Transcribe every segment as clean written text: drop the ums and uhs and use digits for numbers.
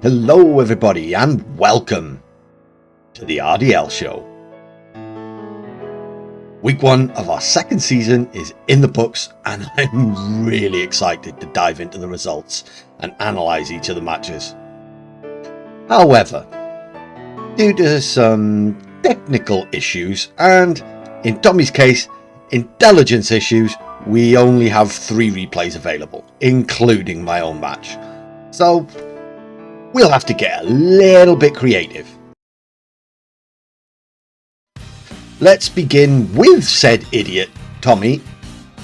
Hello everybody and welcome to the RDL show. Week 1 of our second season is in the books and I'm really excited to dive into the results and analyse each of the matches. However, due to some technical issues and, in Tommy's case, intelligence issues, we only have 3 replays available, including my own match. So we'll have to get a little bit creative. Let's begin with said idiot, Tommy,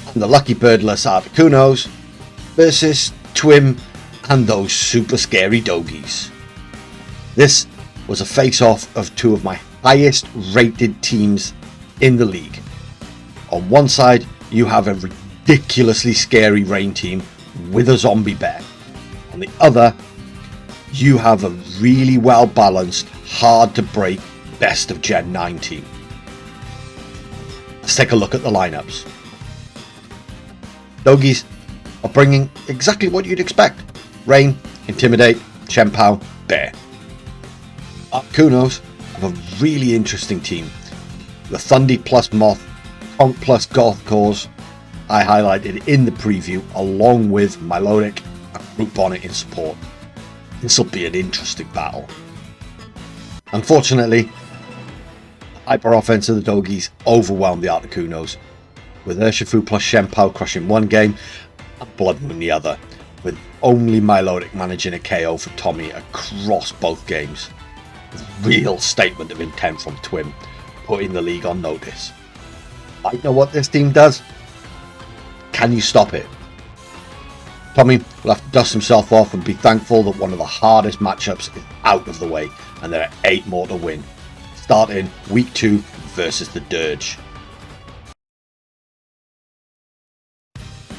and the lucky birdless Articunos versus Twim and those super scary doggies. This was a face-off of 2 of my highest rated teams in the league. On one side, you have a ridiculously scary rain team with a zombie bear. On the other, you have a really well balanced, hard to break best of Gen 9 team. Let's take a look at the lineups. Doggies are bringing exactly what you'd expect. Rain, Intimidate, Chien-Pao, Bear. Articunos have a really interesting team. The Thundy plus Moth, Conk plus Goth Cause, I highlighted in the preview, along with Milotic and Root Bonnet in support. This will be an interesting battle. Unfortunately, the hyper offense of the doggies overwhelmed the Articunos, with Urshifu plus Chien-Pao crushing one game and Blood Moon the other, with only Milotic managing a KO for Tommy across both games. A real statement of intent from Twim, putting the league on notice. I know what this team does. Can you stop it? Tommy will have to dust himself off and be thankful that one of the hardest matchups is out of the way and there are 8 more to win, starting week 2 versus the Dirge.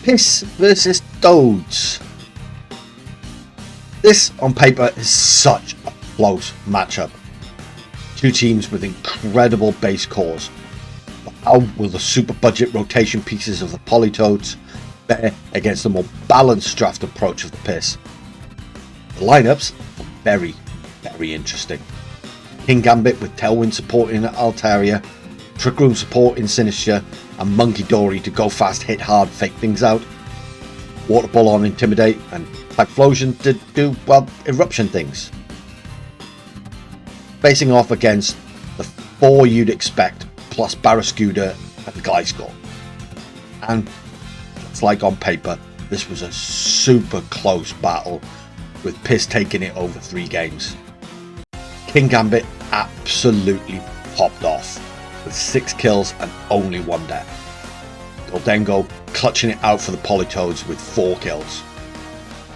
Piss versus Dodes. This on paper is such a close matchup. 2 teams with incredible base cores. But how will the super budget rotation pieces of the Politoads bear against the more balanced draft approach of the Piss? The lineups are very, very interesting. Kingambit with Tailwind support in Altaria, Trick Room support in Sinistra, and Monkey Dory to go fast, hit hard, fake things out. Water Ball on Intimidate, and Typhlosion to do, well, eruption things. Facing off against the 4 you'd expect, plus Barraskewda and Gliscor. And it's like on paper, this was a super close battle, with Piss taking it over 3 games. Kingambit absolutely popped off, with 6 kills and only 1 death. Goldengo clutching it out for the Politoads with 4 kills.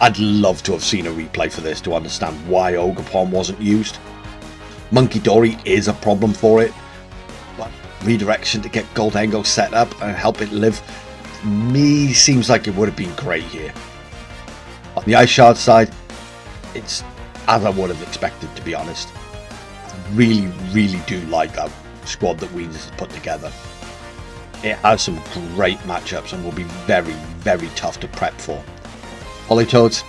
I'd love to have seen a replay for this to understand why Ogerpon wasn't used. Monkey Dory is a problem for it, but redirection to get Goldengo set up and help it live, to me, seems like it would have been great here. On the Ice Shard side, it's as I would have expected, to be honest. I really do like that squad that Weeders has put together. It has some great matchups and will be very, very tough to prep for. Politoads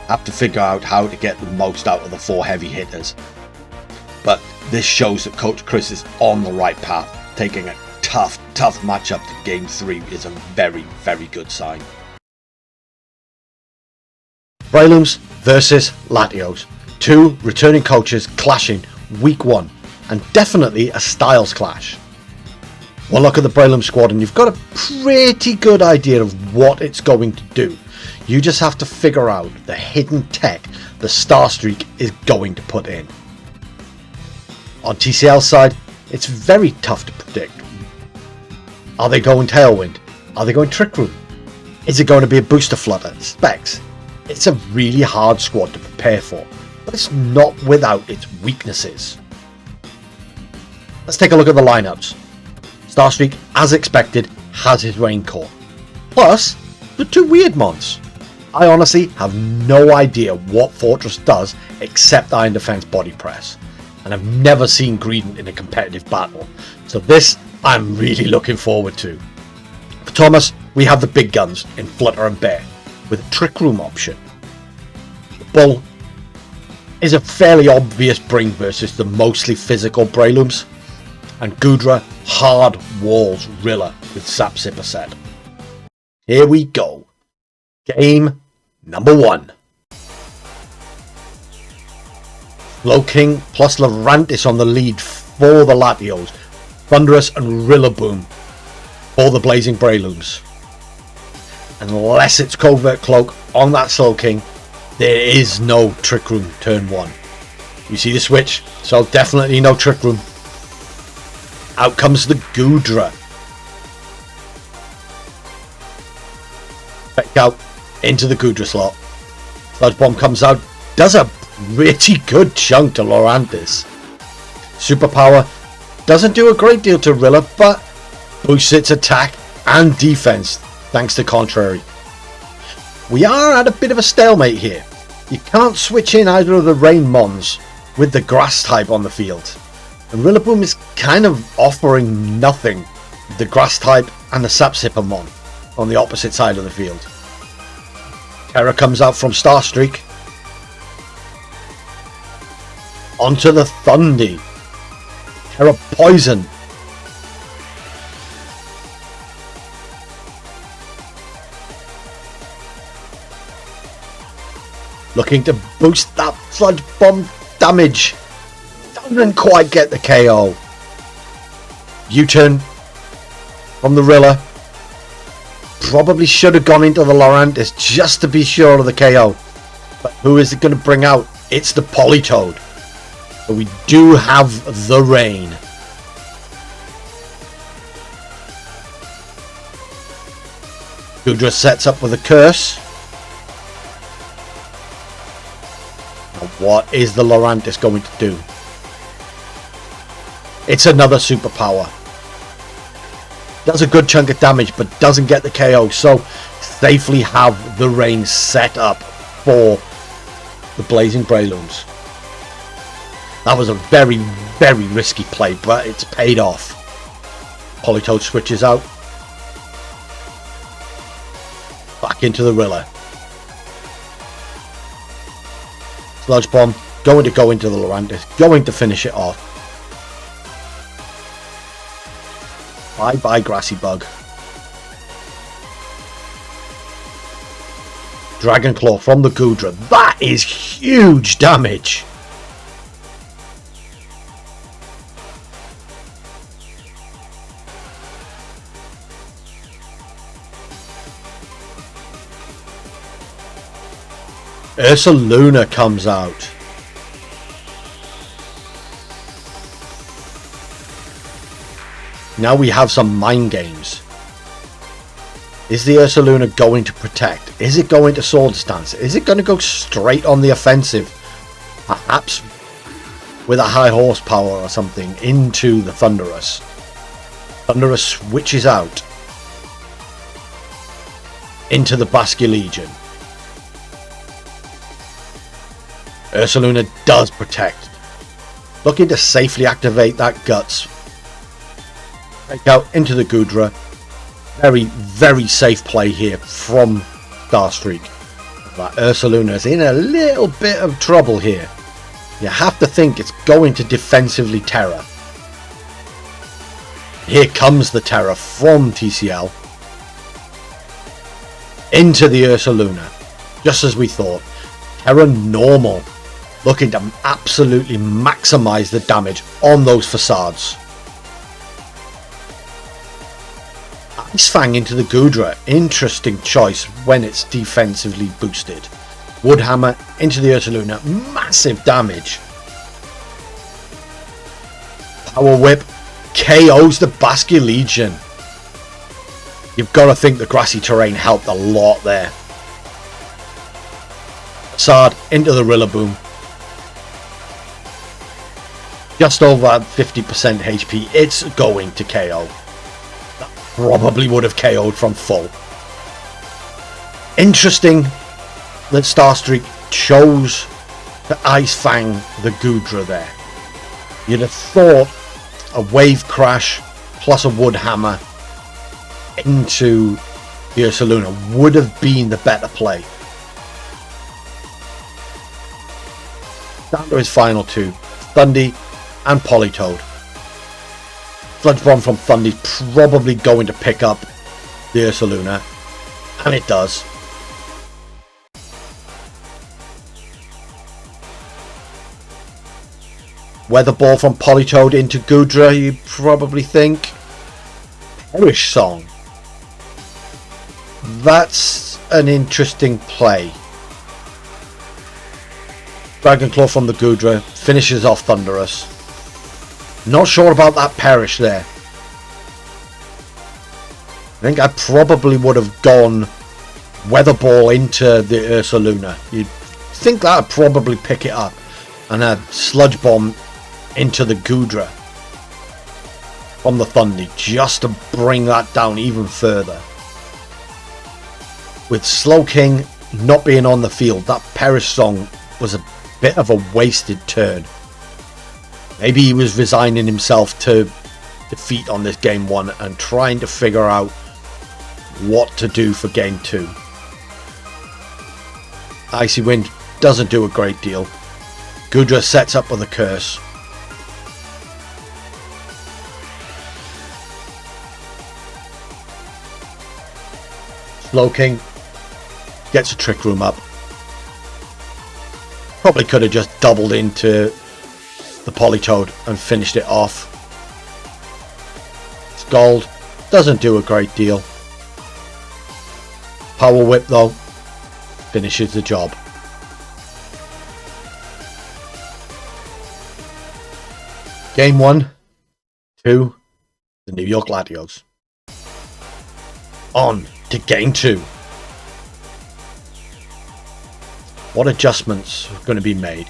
have to figure out how to get the most out of the 4 heavy hitters. But this shows that Coach Chris is on the right path. Taking a tough matchup to Game 3 is a very, very good sign. Brelooms versus Latios. 2 returning coaches clashing week 1, and definitely a styles clash. One look at the Breloom squad and you've got a pretty good idea of what it's going to do. You just have to figure out the hidden tech the Starstreak is going to put in. On TCL's side, it's very tough to predict. Are they going Tailwind? Are they going Trick Room? Is it going to be a Booster Flutter? Specs? It's a really hard squad to prepare for, but it's not without its weaknesses. Let's take a look at the lineups. Starstreak, as expected, has his Rain Core, plus the 2 Weird Mons. I honestly have no idea what Fortress does except Iron Defense Body Press, and I've never seen Greedent in a competitive battle, so this I'm really looking forward to. For Thomas, we have the big guns in Flutter and Bear, with a Trick Room option. The Bull is a fairly obvious bring versus the mostly physical Brelooms, and Goodra hard walls Rilla with Sap Sipper set. Here we go. Game number 1. Slowking plus Lurantis on the lead for the Latios. Thunderous and Rillaboom for the Blazing Brelooms. Unless it's Covert Cloak on that Slowking, there is no Trick Room turn 1. You see the switch, so definitely no Trick Room. Out comes the Goodra. Back out into the Goodra slot. Sludge Bomb comes out, does a pretty good chunk to Lurantis. Superpower doesn't do a great deal to Rilla, but boosts its attack and defense thanks to Contrary. We are at a bit of a stalemate here. You can't switch in either of the Rain Mons with the Grass type on the field. And Rillaboom is kind of offering nothing with the Grass type and the Sap Sipper Mon on the opposite side of the field. Terra comes out from Starstreak. Onto the Thundy. Terra Poison. Looking to boost that Sludge Bomb damage. Doesn't quite get the KO. U-turn from the Rilla. Probably should have gone into the Lurantis just to be sure of the KO. But who is it going to bring out? It's the Politoed. But we do have the rain. Goodra sets up with a curse. Now what is the Lurantis going to do? It's another superpower. Does a good chunk of damage but doesn't get the KO. So safely have the rain set up for the Blazing Brelooms. That was a very, very risky play, but it's paid off. Politoed switches out. Back into the Rilla. Sludge Bomb going to go into the Lurantis, going to finish it off. Bye bye Grassy Bug. Dragon Claw from the Goodra. That is huge damage. Ursaluna comes out. Now we have some mind games. Is the Ursaluna going to protect? Is it going to Sword Stance? Is it going to go straight on the offensive? Perhaps with a high horsepower or something into the Thunderous. Thunderous switches out into the Basculegion. Ursaluna does protect. Looking to safely activate that Guts. Take out into the Goodra. Very, very safe play here from Starstreak. But Ursaluna is in a little bit of trouble here. You have to think it's going to defensively Terra. Here comes the Terra from TCL. Into the Ursaluna. Just as we thought. Terra normal. Looking to absolutely maximize the damage on those facades. Ice Fang into the Goodra. Interesting choice when it's defensively boosted. Woodhammer into the Ursaluna. Massive damage. Power Whip KOs the Basculegion. You've got to think the grassy terrain helped a lot there. Facade into the Rillaboom. Just over 50% HP. It's going to KO. That probably would have KO'd from full. Interesting that Starstreak chose to Ice Fang the Goodra there. You'd have thought a Wave Crash plus a Wood Hammer into the Ursaluna would have been the better play. Down to his final two, Thundy and Politoed. Sludge Bomb from Thundy's probably going to pick up the Ursaluna, and it does. Weather Ball from Politoed into Goodra, you probably think. Perish Song. That's an interesting play. Dragon Claw from the Goodra finishes off Thundurus. Not sure about that Perish there. I think I probably would have gone Weather Ball into the Ursaluna. You'd think that would probably pick it up. And a Sludge Bomb into the Goodra from the Thundy, just to bring that down even further. With Slowking not being on the field, that Perish Song was a bit of a wasted turn. Maybe he was resigning himself to defeat on this game 1 and trying to figure out what to do for game 2. Icy Wind doesn't do a great deal. Goodra sets up with a Curse. Slowking gets a Trick Room up. Probably could have just doubled into the Politoed and finished it off. Scald doesn't do a great deal. Power Whip though finishes the job. Game 1 to the New York Latios. On to game 2. What adjustments are going to be made?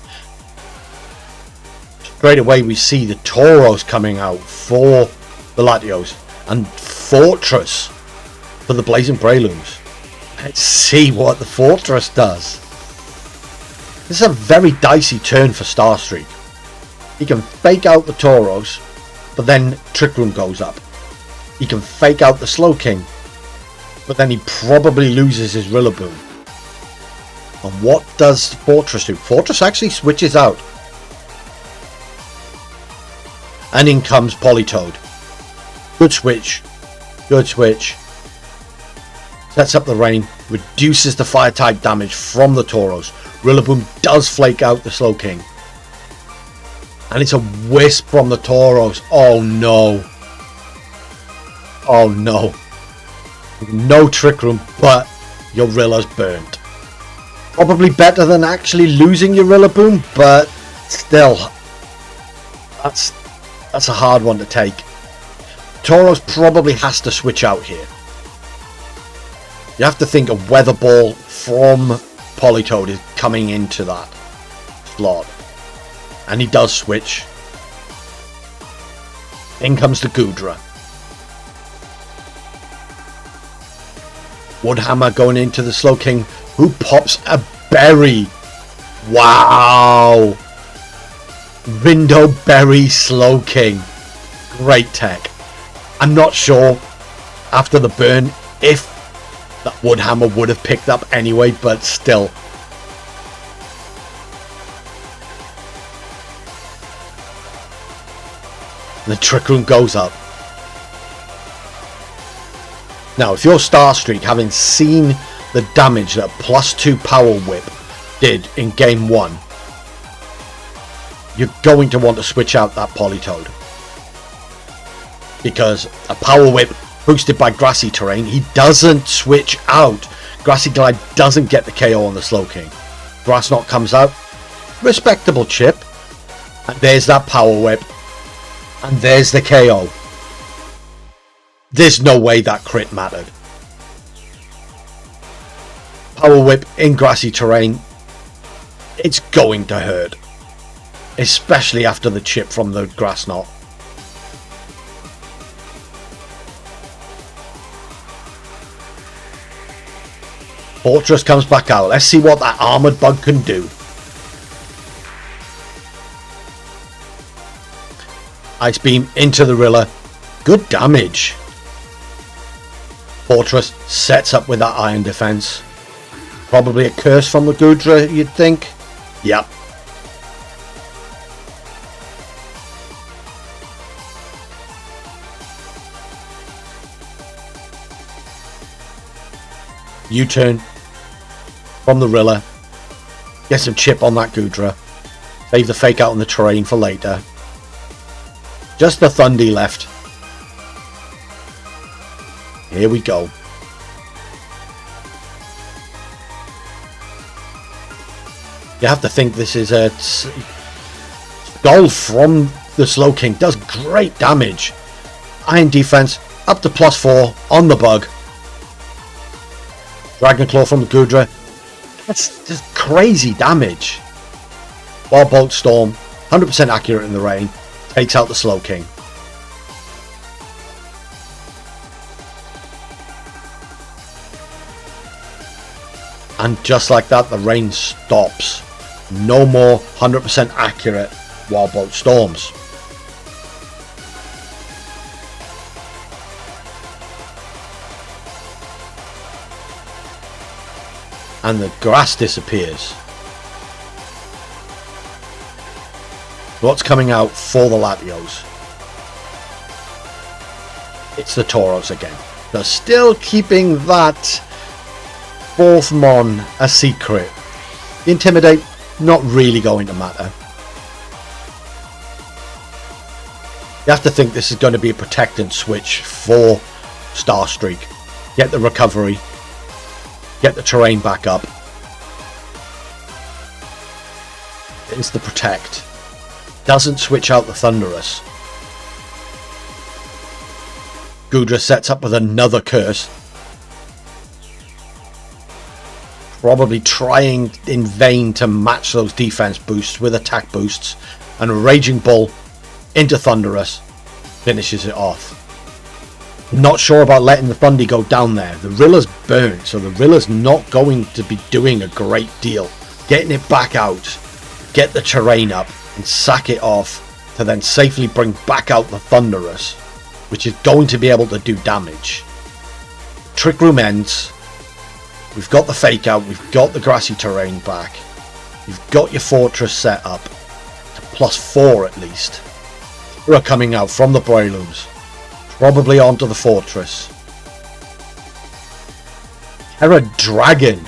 Straight away we see the Tauros coming out for the Latios and Fortress for the Blazing Brelooms. Let's see what the Fortress does. This is a very dicey turn for Starstreak. He can fake out the Tauros, but then Trick Room goes up. He can fake out the Slowking, but then he probably loses his Rillaboom. And what does Fortress do? Fortress actually switches out. And in comes Politoed. Good switch. Good switch. Sets up the rain. Reduces the fire type damage from the Tauros. Rillaboom does flake out the Slowking. And it's a Wisp from the Tauros. Oh no. Oh no. No Trick Room, but your Rilla's burnt. Probably better than actually losing your Rillaboom, but still, that's a hard one to take. Tauros probably has to switch out here. You have to think a Weather Ball from Politoed is coming into that slot. And he does switch. In comes the Goodra. Woodhammer going into the Slowking, who pops a Berry. Wow. Rindo Berry Slowking. Great tech. I'm not sure after the burn if that Woodhammer would have picked up anyway, but still. The Trick Room goes up. Now, if you're Starstreak, having seen the damage that +2 Power Whip did in game 1, you're going to want to switch out that Politoed. Because a Power Whip boosted by Grassy Terrain, he doesn't switch out. Grassy Glide doesn't get the KO on the Slowking. Grass Knot comes out. Respectable chip. And there's that Power Whip. And there's the KO. There's no way that crit mattered. Power Whip in Grassy Terrain. It's going to hurt. Especially after the chip from the Grass Knot. Fortress comes back out. Let's see what that Armored Bug can do. Ice Beam into the Rilla. Good damage. Fortress sets up with that Iron Defense. Probably a curse from the Goodra, you'd think. Yep. U-turn from the Rilla. Get some chip on that Goodra. Save the fake out on the terrain for later. Just the Thundy left. Here we go. You have to think this is a goal from the Slowking. Does great damage. Iron defense up to +4 on the bug. Dragon Claw from the Goodra. That's just crazy damage. Wild Bolt Storm, 100% accurate in the rain. Takes out the Slowking. And just like that, the rain stops. No more 100% accurate Wild Bolt Storms. And the grass disappears. What's coming out for the Latios? It's the Tauros again. They're still keeping that 4th Mon a secret. The Intimidate, not really going to matter. You have to think this is going to be a protect and switch for Starstreak. Get the recovery. Get the terrain back up. It's the protect. Doesn't switch out the Thunderous. Goodra sets up with another curse. Probably trying in vain to match those defense boosts with attack boosts. And a Raging Bull into Thunderous finishes it off. Not sure about letting the Thundy go down there. The Rilla's burnt, so the Rilla's not going to be doing a great deal. Getting it back out, get the terrain up, and sack it off to then safely bring back out the Thunderous, which is going to be able to do damage. Trick Room ends. We've got the fake out, we've got the grassy terrain back. You've got your fortress set up to +4 at least. We're coming out from the Brelooms. Probably onto the fortress. Terra Dragon.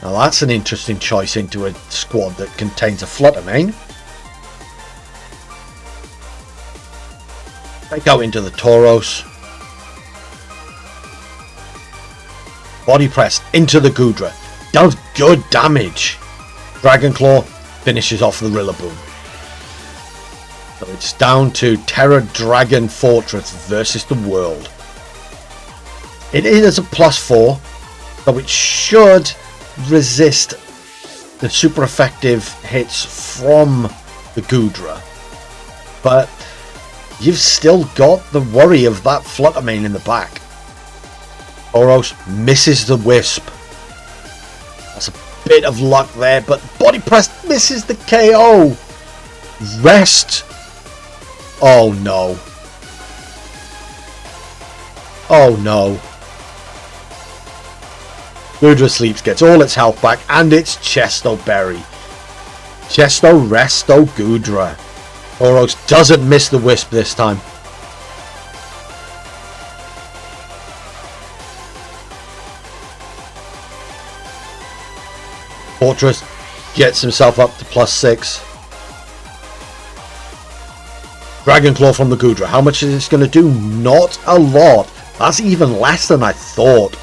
Now that's an interesting choice into a squad that contains a Fluttermane. Take out into the Tauros. Body press into the Goodra. Does good damage. Dragon Claw finishes off the Rillaboom. So it's down to Terra Dragon Fortress versus the world. It is a +4, so it should resist the super effective hits from the Goodra. But you've still got the worry of that Fluttermane in the back. Tauros misses the Wisp. That's a bit of luck there, but Body Press misses the KO. Rest. Oh no. Oh no. Goodra sleeps, gets all its health back, and it's Chesto Berry. Chesto Resto Goodra. Tauros doesn't miss the Wisp this time. Fortress gets himself up to +6. Dragon Claw from the Goodra. How much is this going to do? Not a lot. That's even less than I thought.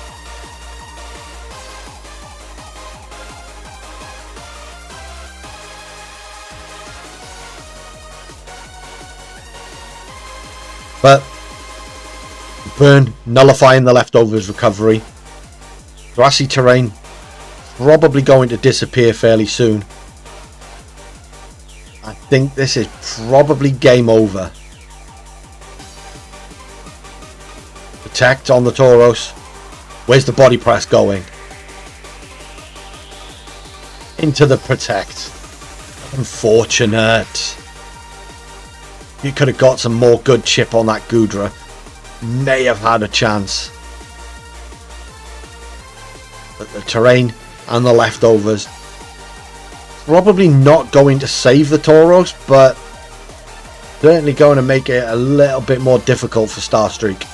But burn, nullifying the leftovers recovery. Grassy terrain probably going to disappear fairly soon. I think this is probably game over. Protect on the Tauros. Where's the body press going? Into the protect. Unfortunate. You could have got some more good chip on that Goodra. May have had a chance. But the terrain and the leftovers probably not going to save the Tauros, but certainly going to make it a little bit more difficult for Starstreak.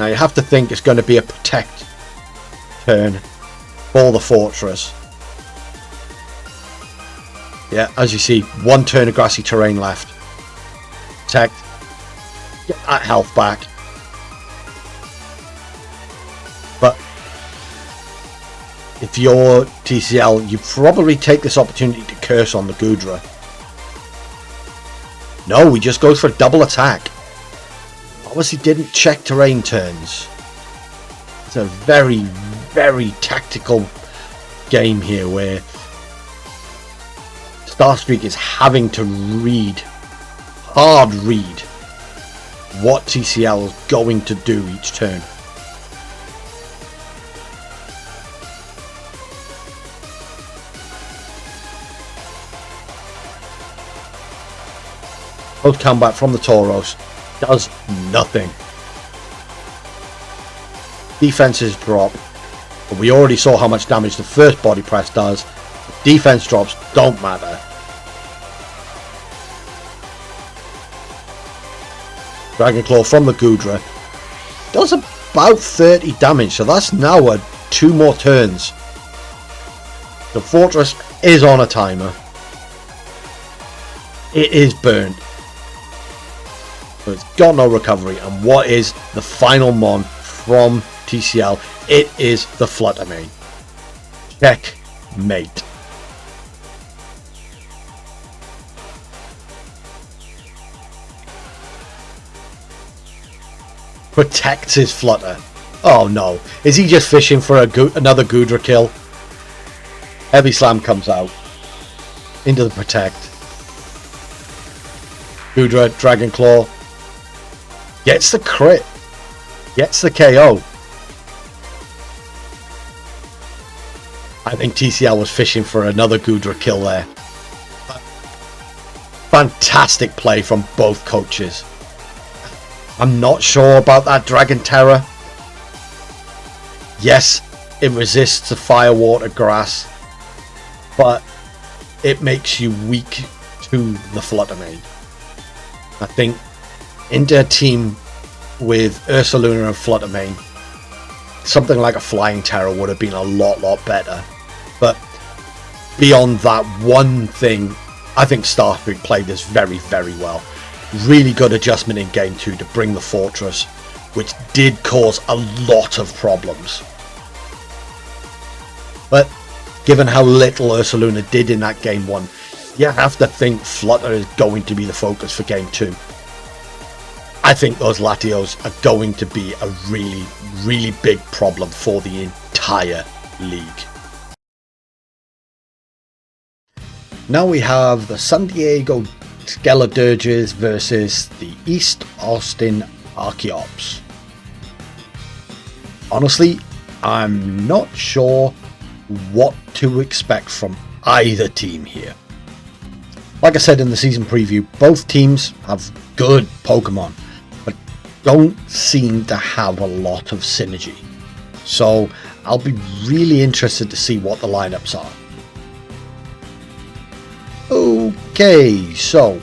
Now you have to think it's going to be a protect turn for the fortress. Yeah, as you see, one turn of grassy terrain left. Protect. Get that health back. But if you're TCL, you probably take this opportunity to curse on the Goodra. No, he just goes for a double attack. Obviously didn't check terrain turns. It's a very, very tactical game here where Starstreak is having to hard read what TCL is going to do each turn. Post combat from the Tauros does nothing. Defenses drop, but we already saw how much damage the first body press does. Defense drops don't matter. Dragon Claw from the Goodra does about 30 damage, so that's now 2 more turns. The fortress is on a timer. It is burnt. So it's got no recovery, and what is the final mon from TCL? It is the Fluttermane. Checkmate. Protects his Flutter. Oh no, is he just fishing for another Goodra kill? Heavy Slam comes out into the Protect. Goodra, Dragon Claw. Gets the crit. Gets the KO. I think TCL was fishing for another Goodra kill there. Fantastic play from both coaches. I'm not sure about that Dragon Terror. Yes, it resists the fire, water, grass, but it makes you weak to the Fluttermane. I think into a team with Ursaluna and Fluttermane, something like a Flying Terror would have been a lot better. But beyond that one thing, I think Starstreak played this very well. Really good adjustment in game 2 to bring the fortress, which did cause a lot of problems. But given how little Ursaluna did in that game 1, you have to think Flutter is going to be the focus for game 2. I think those Latios are going to be a really big problem for the entire league. Now we have the San Diego Skeledirges versus the East Austin Archeops. Honestly, I'm not sure what to expect from either team here. Like I said in the season preview, both teams have good Pokemon, but don't seem to have a lot of synergy. So I'll be really interested to see what the lineups are. Okay, so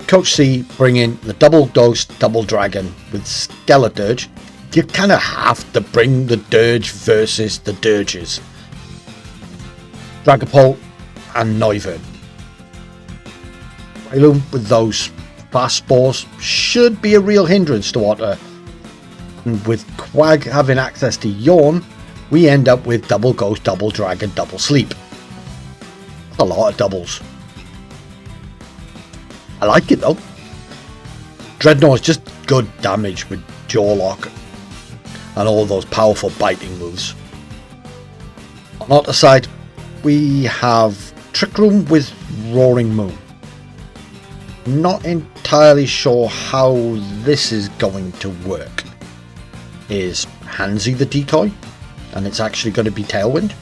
Coach C bringing the Double Dose Double Dragon with Skeledirge. You kind of have to bring the Dirge versus the Dirges. Dragapult and Noivern. Breloom with those fast spores should be a real hindrance to Otter. And with Quag having access to Yawn, we end up with Double Ghost, Double Dragon, Double Sleep. That's a lot of doubles. I like it though. Dreadnought is just good damage with Jaw Lock and all those powerful biting moves. On Otter side, we have Trick Room with Roaring Moon. Not entirely sure how this is going to work. Is Hansi the decoy? And it's actually going to be Tailwind?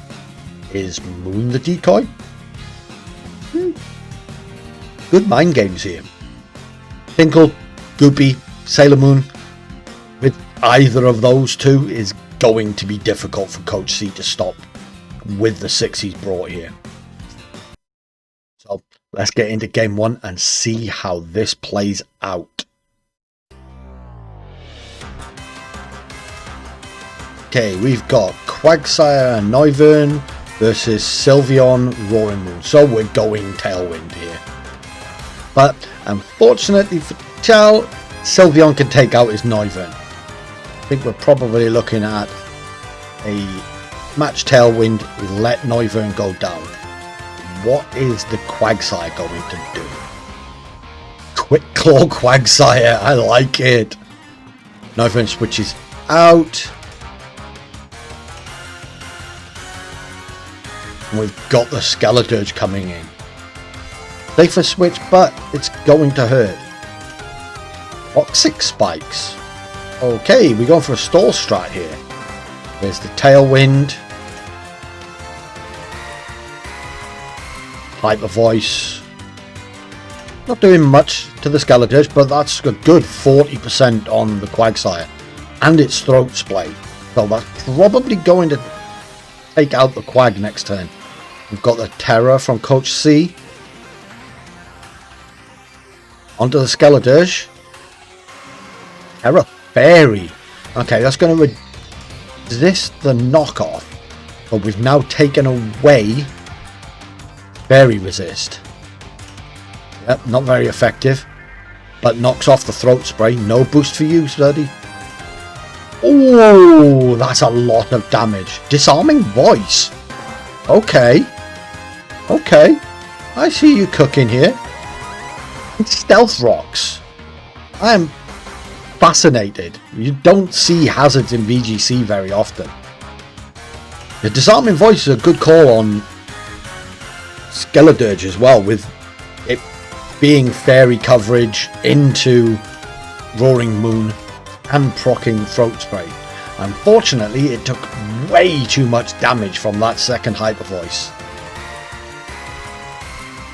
Is Moon the decoy? Good mind games here. Tinkle, Goopy, Sailor Moon. With either of those two is going to be difficult for Coach C to stop with the 6 he's brought here. So let's get into game 1 and see how this plays out. Okay, we've got Quagsire and Noivern versus Sylveon, Roaring Moon. So we're going Tailwind here. But unfortunately for Chal, Sylveon can take out his Noivern. I think we're probably looking at a match Tailwind, let Noivern go down. What is the Quagsire going to do? Quick Claw Quagsire, I like it. Noivern switches out. And we've got the Skeleturge coming in. Safer switch, but it's going to hurt. Toxic Spikes. Okay, we're going for a stall strat here. There's the Tailwind. Hyper Voice. Not doing much to the Skeleturge, but that's a good 40% on the Quagsire. And its Throat Spray. So that's probably going to take out the Quag next turn. We've got the Terror from Coach C. Onto the Skeleturge. Terra Fairy. Okay, that's going to resist the knockoff. But we've now taken away Fairy Resist. Yep, not very effective. But knocks off the Throat Spray. No boost for you, buddy. Oh, that's a lot of damage. Disarming Voice. Okay. Okay. I see you cooking here. And Stealth Rocks. I am fascinated. You don't see hazards in VGC very often. The Disarming Voice is a good call on Skeleturge as well, with it being fairy coverage into Roaring Moon and proccing Throat Spray. Unfortunately, it took way too much damage from that second Hyper Voice.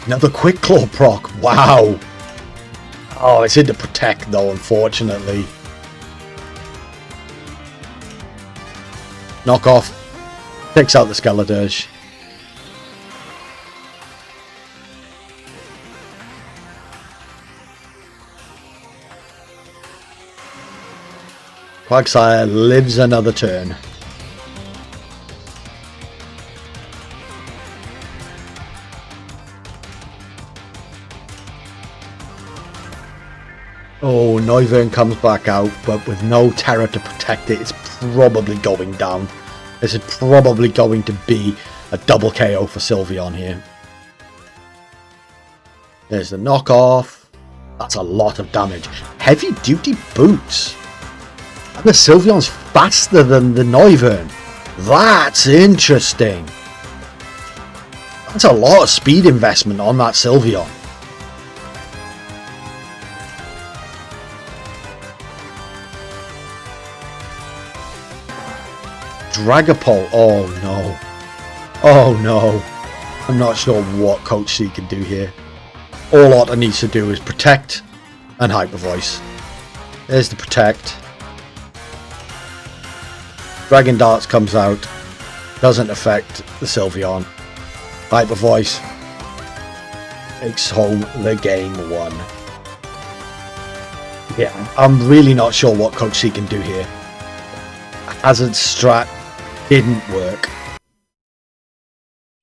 Another Quick Claw proc. Wow. Oh, it's into Protect though, unfortunately. Knockoff. Takes out the Skeleturge. Quagsire lives another turn. Oh, Noivern comes back out, but with no Terror to protect it, it's probably going down. This is probably going to be a double KO for Sylveon here. There's the knockoff. That's a lot of damage. Heavy duty boots. And the Sylveon's faster than the Noivern. That's interesting. That's a lot of speed investment on that Sylveon. Dragapult. Oh no. Oh no. I'm not sure what Coach C can do here. All Otter needs to do is protect and Hyper Voice. There's the protect. Dragon Darts comes out. Doesn't affect the Sylveon. Hyper Voice takes home the game 1. Yeah, I'm really not sure what Coach C can do here. Hazard strat didn't work.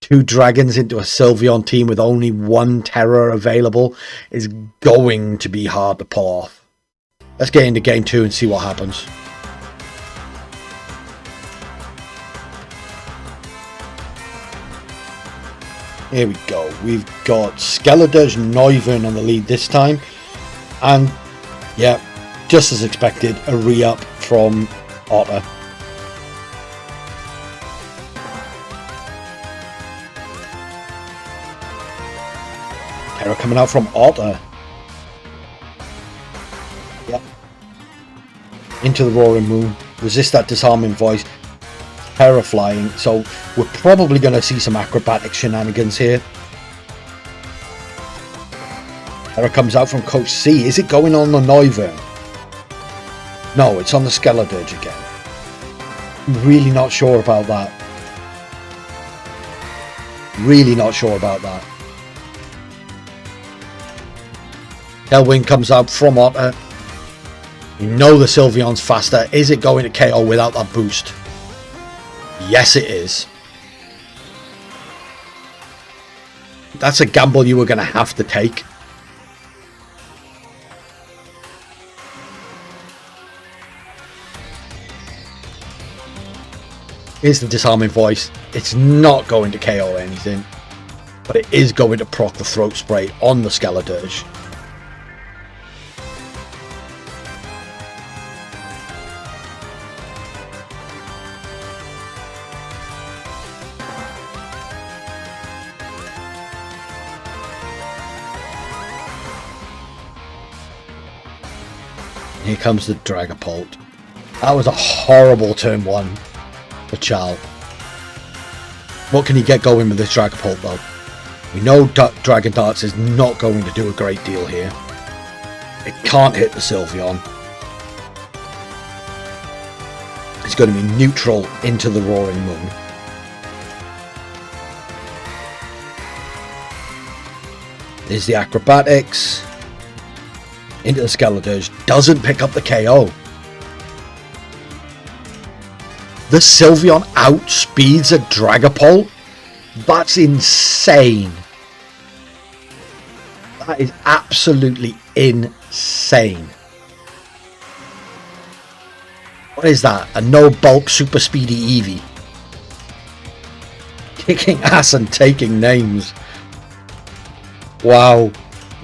2 dragons into a Sylveon team with only 1 Terror available is going to be hard to pull off. Let's get into game 2 and see what happens. Here we go. We've got Skeleturge Noivern on the lead this time. And yeah, just as expected, a re-up from Otter. Terror coming out from Otter. Yep. Into the Roaring Moon. Resist that Disarming Voice. Terror flying. So we're probably going to see some acrobatic shenanigans here. Terror comes out from Coach C. Is it going on the Noivern? No, it's on the Skeleturge again. I'm really not sure about that. Really not sure about that. Tailwind comes out from Otter. You know the Sylveon's faster. Is it going to KO without that boost? Yes, it is. That's a gamble you were going to have to take. Here's the disarming voice. It's not going to KO anything, but it is going to proc the throat spray on the Skeledirge. Here comes the Dragapult. That was a horrible turn 1 for Chal. What can he get going with this Dragapult though? We know Dragon Darts is not going to do a great deal here. It can't hit the Sylveon. It's going to be neutral into the Roaring Moon. There's the Acrobatics. Into the Skeledirge. Doesn't pick up the KO. The Sylveon outspeeds a Dragapult? That's insane. That is absolutely insane. What is that? A no bulk super speedy Eevee. Kicking ass and taking names. Wow.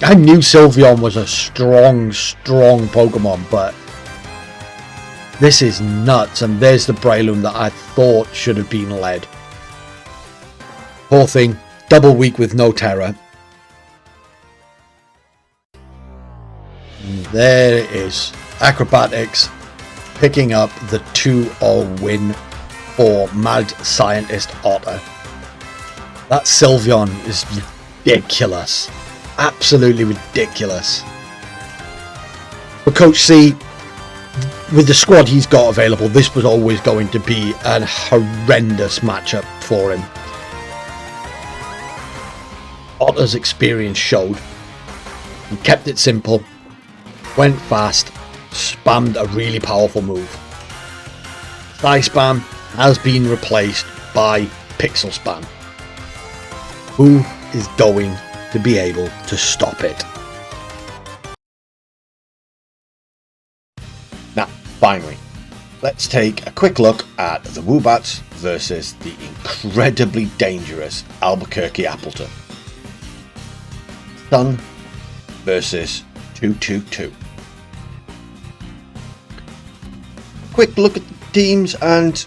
I knew Sylveon was a strong Pokemon, but this is nuts. And there's the Breloom that I thought should have been led. Poor thing, double weak with no terror. And there it is. Acrobatics picking up the 2-0 win for Mad Scientist Otter. That Sylveon is ridiculous. Absolutely ridiculous. But Coach C, with the squad he's got available, this was always going to be a horrendous matchup for him. Otter's experience showed. He kept it simple, went fast, spammed a really powerful move. Sky Spam has been replaced by Pixel Spam. Who is going to be able to stop it? Now, finally, let's take a quick look at the Woobats versus the incredibly dangerous Albuquerque Appleton. Sun versus 222. Quick look at the teams, and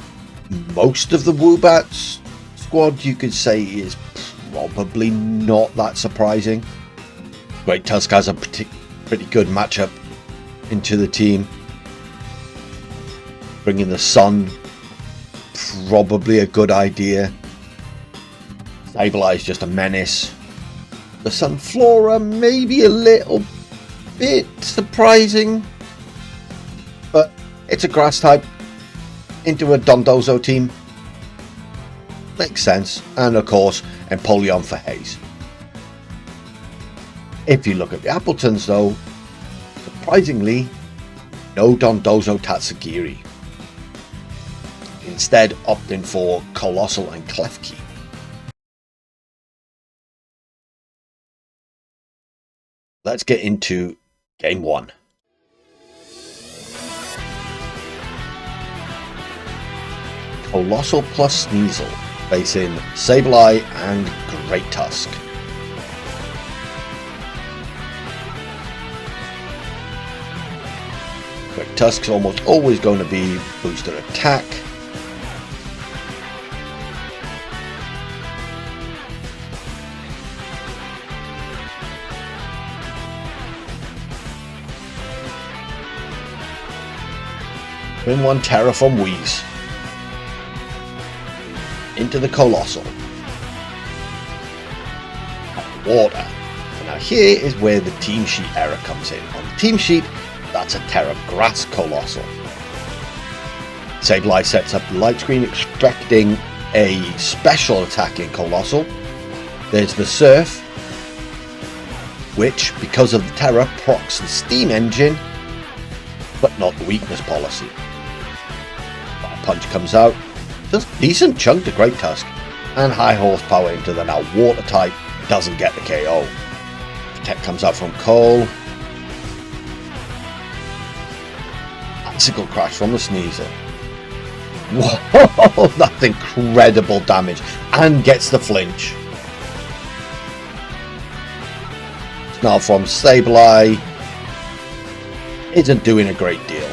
most of the Woobats squad you could say is probably not that surprising. Great Tusk has a pretty good matchup into the team. Bringing the Sun, probably a good idea. Sableye just a menace. The Sunflora maybe a little bit surprising, but it's a grass type into a Dondozo team. Makes sense. And of course, Empoleon for Haze. If you look at the Appletons though, surprisingly, no Dondozo Tatsugiri. Instead opting for Colossal and Klefki. Let's get into game 1. Colossal plus Sneasel facing Sableye and Great Tusk. Great Tusk's almost always going to be booster attack. Win 1 Terra from Wheeze. Into the Colossal. Water. So now here is where the team sheet error comes in. On the team sheet, that's a Terra Grass Colossal. Sableye sets up the light screen expecting a special attacking Colossal. There's the Surf, which, because of the Terra, procs the Steam Engine, but not the weakness policy. Fire Punch comes out, does decent chunk to Great Tusk, and high horsepower into the now water type, doesn't get the KO. Protect comes out from Cole. Icicle Crash from the Sneasel. Whoa, that's incredible damage, and gets the flinch. Snarl from Sableye isn't doing a great deal.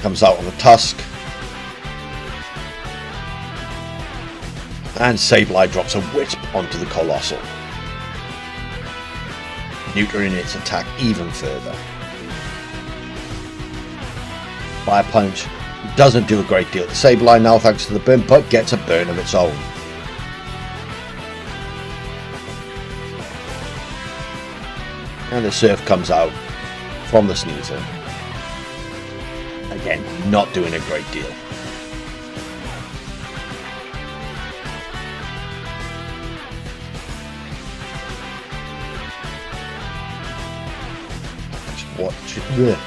Comes out on the Tusk. And Sableye drops a Wisp onto the Colossal, neutering its attack even further. Fire Punch doesn't do a great deal to Sableye now thanks to the burn, but gets a burn of its own. And the Surf comes out from the Sneasel. Again, not doing a great deal.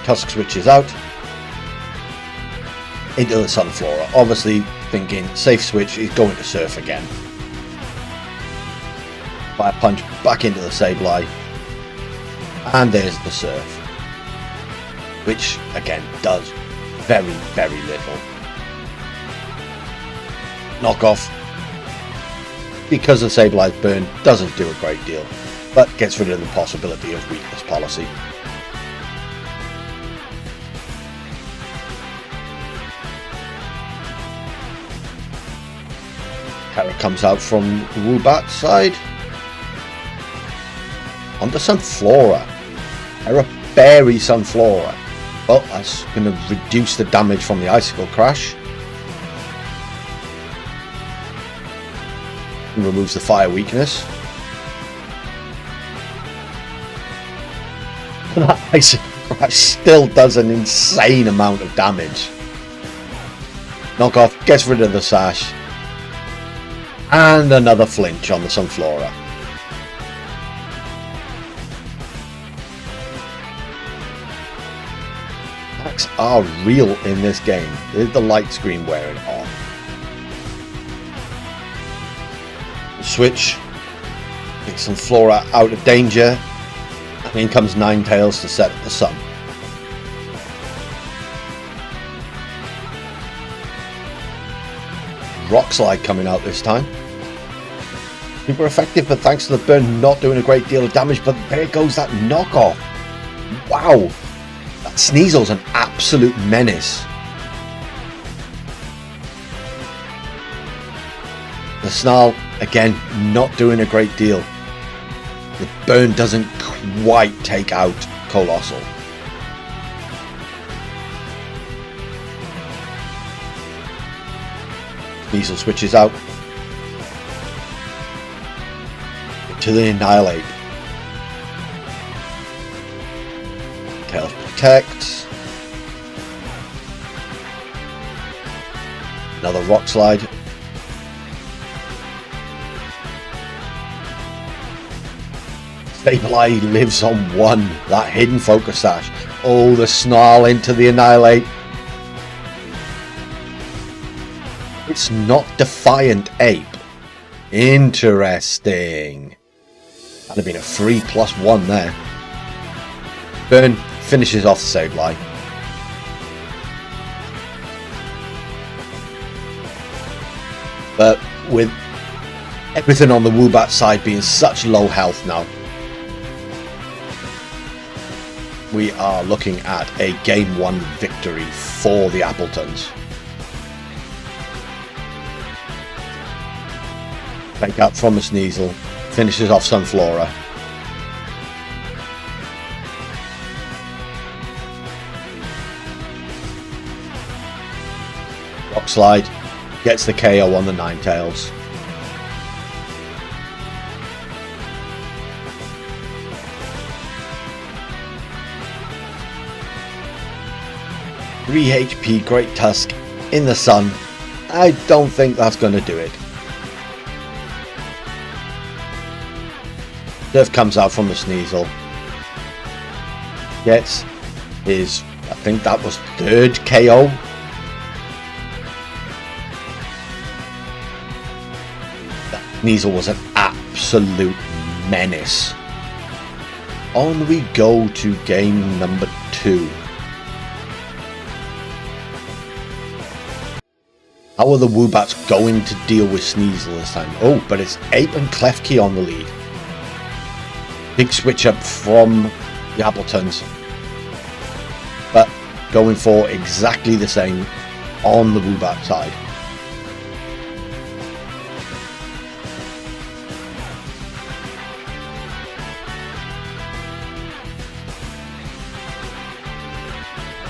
Tusk switches out into the Sunflora, obviously thinking safe switch is going to Surf again. Fire Punch back into the Sableye, and there's the Surf, which again does very, very little. Knockoff, because of Sableye's burn, doesn't do a great deal, but gets rid of the possibility of weakness policy. Carrot comes out from the Woobat side. Onto Sunflora. Terra Berry Sunflora. Well, that's going to reduce the damage from the Icicle Crash. And removes the fire weakness. And that Icicle Crash still does an insane amount of damage. Knockoff gets rid of the Sash. And another flinch on the Sunflora. Attacks are real in this game. There's the light screen wearing off. Switch. Takes Sunflora out of danger. And in comes Ninetales to set up the sun. Rock Slide coming out this time. Super effective, but thanks to the burn, not doing a great deal of damage. But there goes that knockoff. Wow, that Sneasel's an absolute menace. The Snarl, again, not doing a great deal. The burn doesn't quite take out Colossal. Sneasel switches out to the Annihilate. Tails protects. Another Rock Slide. Sableye lives on one. That hidden Focus Sash. Oh, the Snarl into the Annihilate. It's not Defiant Ape. Interesting. That'd have been a 3+1 there. Burn finishes off the Sableye. But with everything on the Woobat side being such low health now, we are looking at a Game 1 victory for the Appletons. Fake out from the Sneasel, finishes off Sunflora. Rock Slide gets the KO on the Ninetales. Three HP Great Tusk in the sun. I don't think that's going to do it. Surf comes out from the Sneasel. Gets his I think that was third KO. That Sneasel was an absolute menace. On we go to game number 2. How are the Woobats going to deal with Sneasel this time? Oh, but it's Ape and Klefki on the lead. Big switch up from the Appletons. But going for exactly the same on the Woobat side.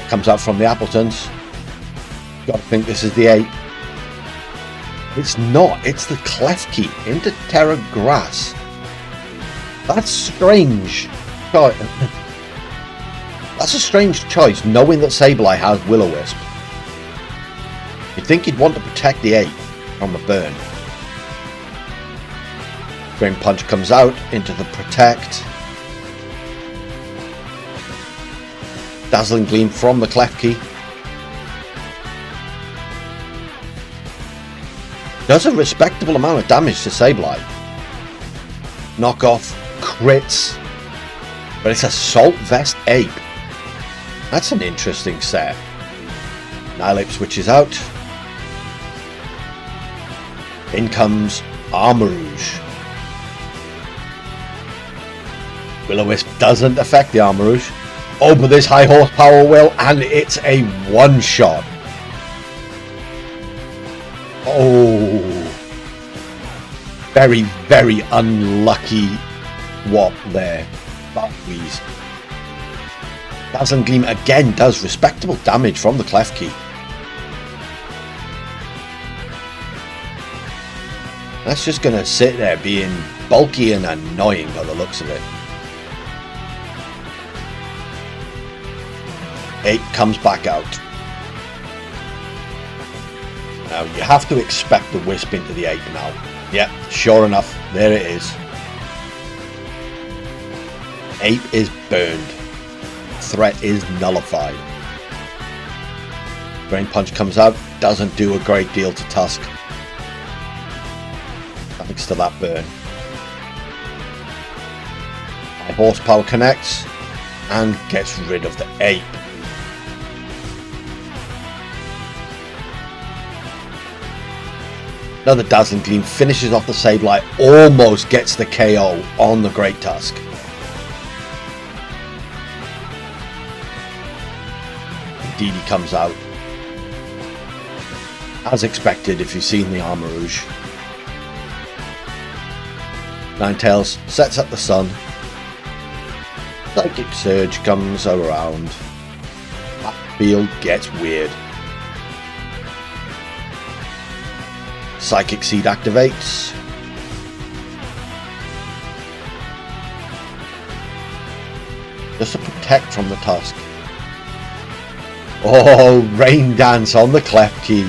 Comes out from the Appletons. Gotta think this is the 8. It's not, it's the Klefki into Terra Grass. That's strange. That's a strange choice, knowing that Sableye has Will-O-Wisp. You'd think he'd want to protect the 8 from a burn. Drain Punch comes out into the Protect. Dazzling Gleam from the Klefki. Does a respectable amount of damage to Sableye. Knockoff, crits, but it's Assault Vest Ape. That's an interesting set. Nihilape switches out. In comes Armarouge. Will-O-Wisp doesn't affect the Armarouge. Oh, but this high horsepower will, and it's a one-shot. Oh, very, very unlucky whop there. Wheeze. Dazzling Gleam again does respectable damage from the Klefki. That's just going to sit there being bulky and annoying by the looks of it. 8 comes back out. Now you have to expect the Wisp into the 8 now. Yep, sure enough, there it is. 8 is burned. Threat is nullified. Drain Punch comes out, doesn't do a great deal to Tusk. Thanks to that burn. High horsepower connects and gets rid of the Ape. Another Dazzling Gleam finishes off the Sableye, almost gets the KO on the Great Tusk. Indeed, he comes out. As expected, if you've seen the Armarouge. Ninetales sets up the sun. Psychic Surge comes around. Backfield gets weird. Psychic Seed activates. Just to protect from the Tusk. Oh, Rain Dance on the Klefki.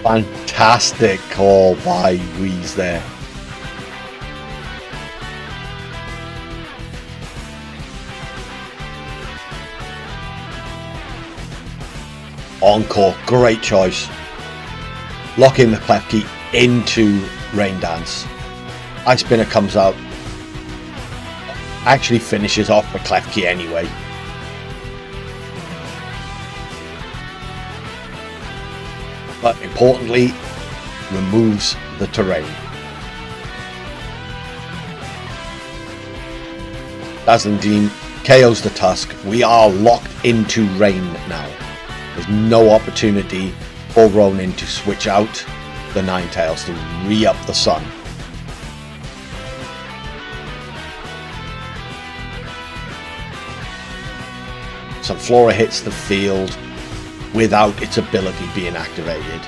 Fantastic call by Wheeze there. Encore, great choice. Lock in the Klefki into Rain Dance. Ice Spinner comes out. Actually finishes off the Klefki anyway. But importantly, removes the terrain. Dazzling Gleam KOs the Tusk. We are locked into rain now. There's no opportunity for Ronin to switch out the Ninetales to re-up the sun. Sunflora hits the field without its ability being activated.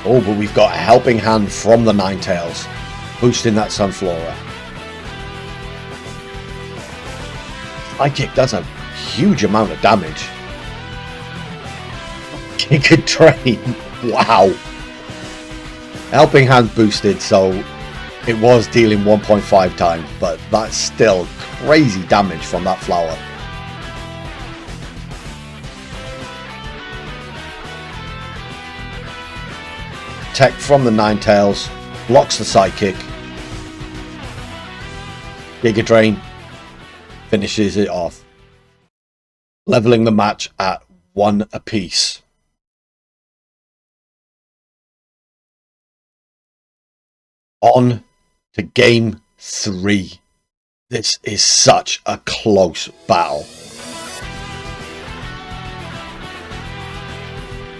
Oh, but we've got a helping hand from the Ninetales, boosting that Sunflora. Psychic does a huge amount of damage. Kick a train. Wow. Helping hand boosted, so It was dealing 1.5 times, but that's still crazy damage from that flower. Tech from the Ninetales, blocks the Psychic. Giga Drain finishes it off, leveling the match at 1 apiece. On to game 3. This is such a close battle.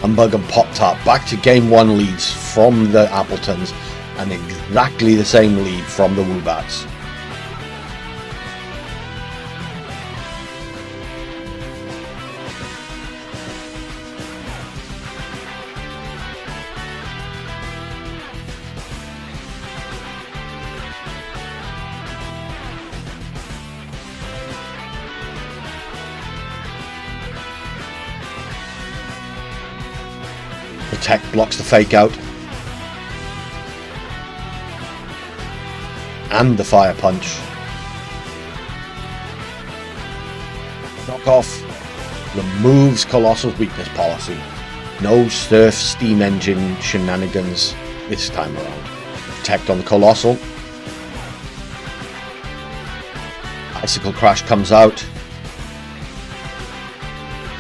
Humbug and Pop-Tart back to game 1 leads from the Appletons and exactly the same lead from the Woobats. The Tech blocks the Fake Out and the Fire Punch. Knockoff removes Colossal's weakness policy. No Surf Steam Engine shenanigans this time around. Protect on the Colossal. Icicle Crash comes out.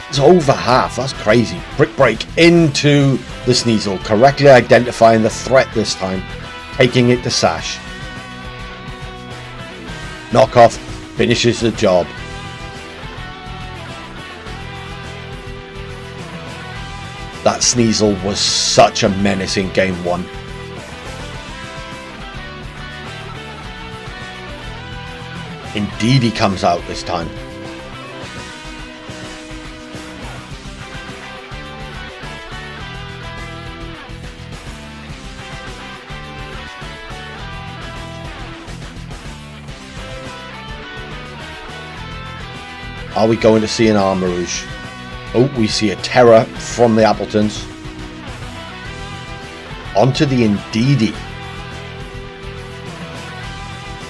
It's over half, that's crazy. Brick Break into the Sneasel, correctly identifying the threat this time, taking it to Sash. Knockoff finishes the job. That Sneasel was such a menace in game 1. Indeed, he comes out this time. Are we going to see an Armarouge? Oh, we see a Terror from the Appletons. Onto the Indeedee.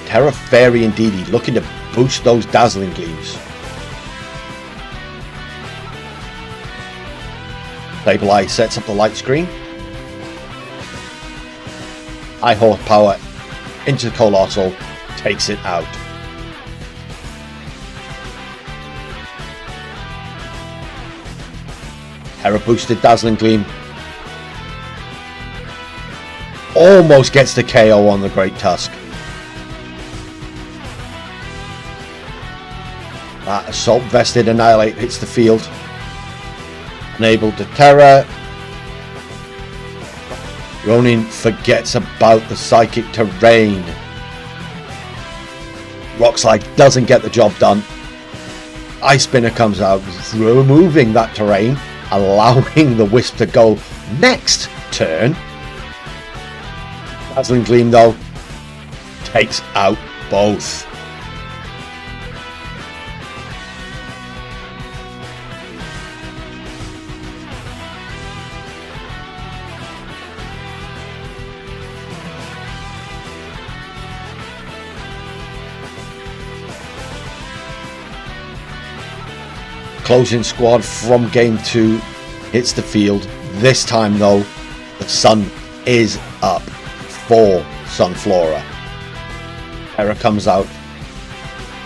Terra Fairy Indeedee looking to boost those Dazzling Gleams. Sableye sets up the light screen. High horsepower into Colossal, takes it out. Terra boosted Dazzling Gleam. Almost gets the KO on the Great Tusk. That Assault Vested Annihilate hits the field. Enabled to Terra. Ronin forgets about the Psychic Terrain. Rock Slide doesn't get the job done. Ice Spinner comes out, removing that terrain, allowing the Wisp to go next turn. Dazzling Gleam though takes out both. Closing squad from game 2 hits the field. This time though, the sun is up for Sunflora. Terra comes out,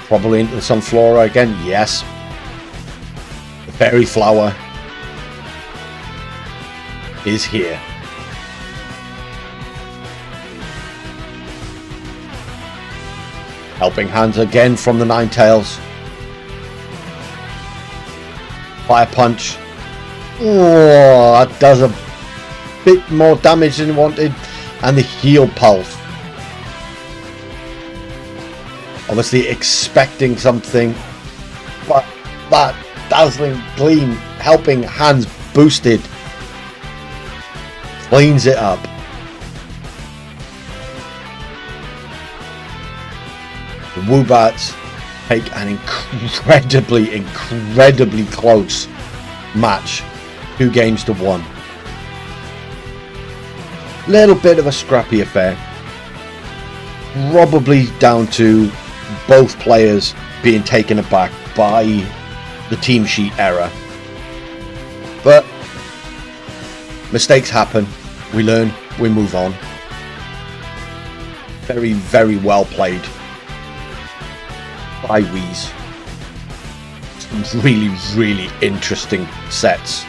probably into the Sunflora again. Yes. The Fairy Flower is here. Helping hands again from the Ninetales. Fire Punch. Oh, that does a bit more damage than wanted. And the Heal Pulse. Obviously expecting something. But that Dazzling Gleam helping hands boosted. Cleans it up. The Woobats take an incredibly close match, 2 games to 1. Little bit of a scrappy affair. probably down to both players being taken aback by the team sheet error. But mistakes happen. We learn. We move on. Very, very well played by Weeze. Some really, really interesting sets.